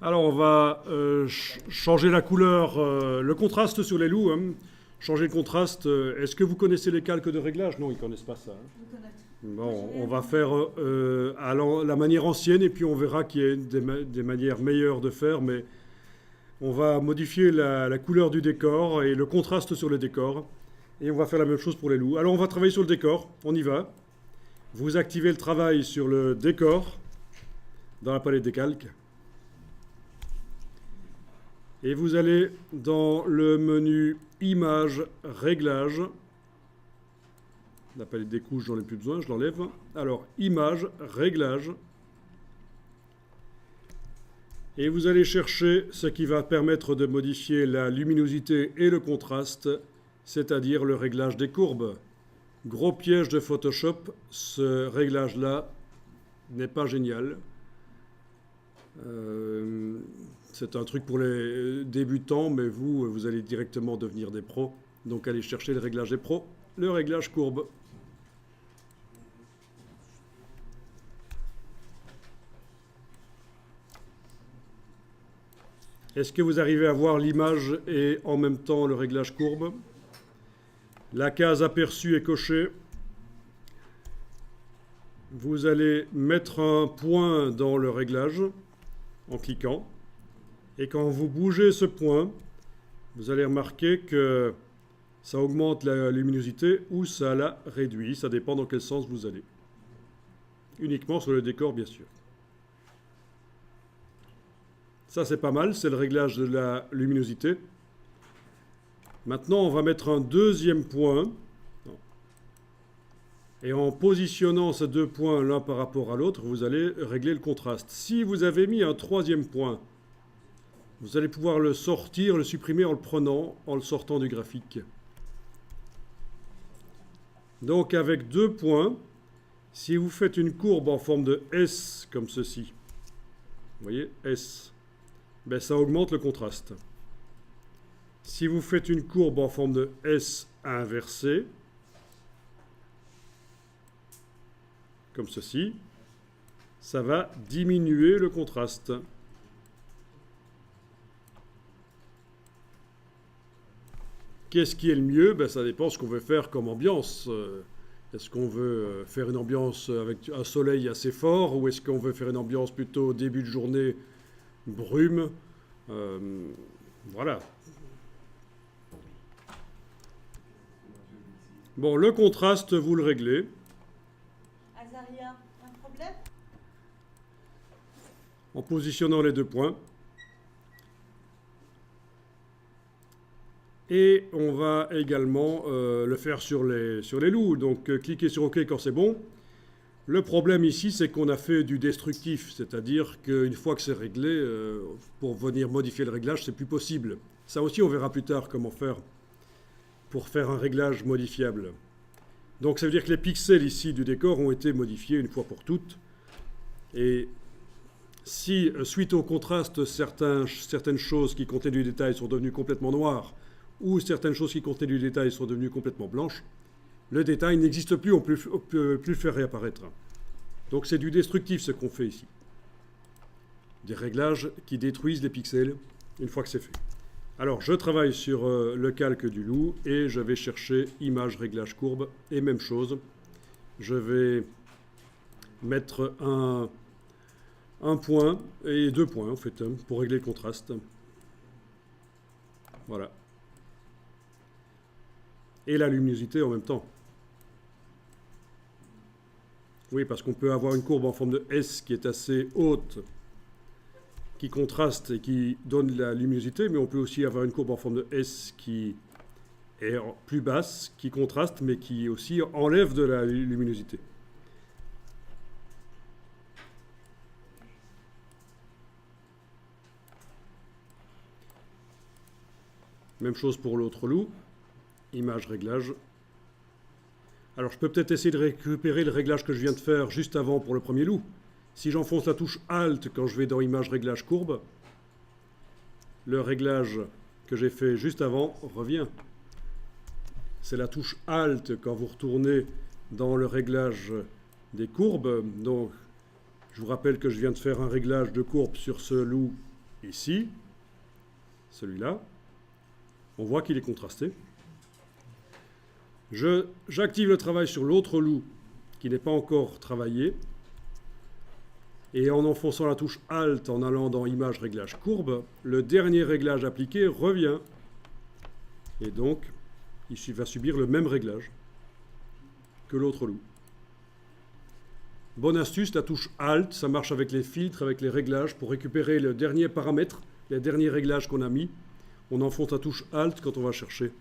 Alors, on va changer la couleur, le contraste sur les loups. Hein. Changer le contraste. Est-ce que vous connaissez les calques de réglage? Non, ils ne connaissent pas ça. Hein. Bon, on va faire à la manière ancienne et puis on verra qu'il y a des manières meilleures de faire, mais on va modifier la couleur du décor et le contraste sur le décor. Et on va faire la même chose pour les loups. Alors, on va travailler sur le décor. On y va. Vous activez le travail sur le décor dans la palette des calques. Et vous allez dans le menu Images, Réglages. La palette des couches, j'en ai plus besoin, je l'enlève. Alors, Images, Réglages. Et vous allez chercher ce qui va permettre de modifier la luminosité et le contraste, c'est-à-dire le réglage des courbes. Gros piège de Photoshop, ce réglage-là n'est pas génial. C'est un truc pour les débutants, mais vous allez directement devenir des pros. Donc allez chercher le réglage des pros, le réglage courbe. Est-ce que vous arrivez à voir l'image et en même temps le réglage courbe? La case aperçue est cochée. Vous allez mettre un point dans le réglage en cliquant. Et quand vous bougez ce point, vous allez remarquer que ça augmente la luminosité ou ça la réduit. Ça dépend dans quel sens vous allez. Uniquement sur le décor, bien sûr. Ça, c'est pas mal, c'est le réglage de la luminosité. Maintenant, on va mettre un deuxième point. Et en positionnant ces deux points l'un par rapport à l'autre, vous allez régler le contraste. Si vous avez mis un troisième point, vous allez pouvoir le sortir, le supprimer en le prenant, en le sortant du graphique. Donc, avec deux points, si vous faites une courbe en forme de S, comme ceci, vous voyez, S, ben, ça augmente le contraste. Si vous faites une courbe en forme de S inversée, comme ceci, ça va diminuer le contraste. Qu'est-ce qui est le mieux? Ben, ça dépend de ce qu'on veut faire comme ambiance. Est-ce qu'on veut faire une ambiance avec un soleil assez fort ou est-ce qu'on veut faire une ambiance plutôt au début de journée brume, voilà. Bon, le contraste, vous le réglez. Azaria, un problème? En positionnant les deux points. Et on va également le faire sur les loups. Donc, cliquez sur OK quand c'est bon. Le problème ici, c'est qu'on a fait du destructif, c'est-à-dire qu'une fois que c'est réglé, pour venir modifier le réglage, c'est plus possible. Ça aussi, on verra plus tard comment faire pour faire un réglage modifiable. Donc ça veut dire que les pixels ici du décor ont été modifiés une fois pour toutes. Et si, suite au contraste, certaines choses qui contenaient du détail sont devenues complètement noires, ou certaines choses qui contenaient du détail sont devenues complètement blanches, le détail n'existe plus, on ne peut plus le faire réapparaître. Donc c'est du destructif ce qu'on fait ici. Des réglages qui détruisent les pixels une fois que c'est fait. Alors je travaille sur le calque du loup et je vais chercher image, réglage, courbe et même chose. Je vais mettre un point et deux points en fait pour régler le contraste. Voilà. Et la luminosité en même temps. Oui, parce qu'on peut avoir une courbe en forme de S qui est assez haute, qui contraste et qui donne la luminosité, mais on peut aussi avoir une courbe en forme de S qui est plus basse, qui contraste, mais qui aussi enlève de la luminosité. Même chose pour l'autre loup. Image, réglage. Alors je peux peut-être essayer de récupérer le réglage que je viens de faire juste avant pour le premier loup. Si j'enfonce la touche Alt quand je vais dans Image, réglage, courbe, le réglage que j'ai fait juste avant revient. C'est la touche Alt quand vous retournez dans le réglage des courbes. Donc je vous rappelle que je viens de faire un réglage de courbe sur ce loup ici, celui-là, on voit qu'il est contrasté. J'active le travail sur l'autre loup qui n'est pas encore travaillé. Et en enfonçant la touche Alt, en allant dans Image, Réglage, Courbe, le dernier réglage appliqué revient. Et donc, il va subir le même réglage que l'autre loup. Bonne astuce, la touche Alt, ça marche avec les filtres, avec les réglages. Pour récupérer le dernier paramètre, les derniers réglages qu'on a mis, on enfonce la touche Alt quand on va chercher.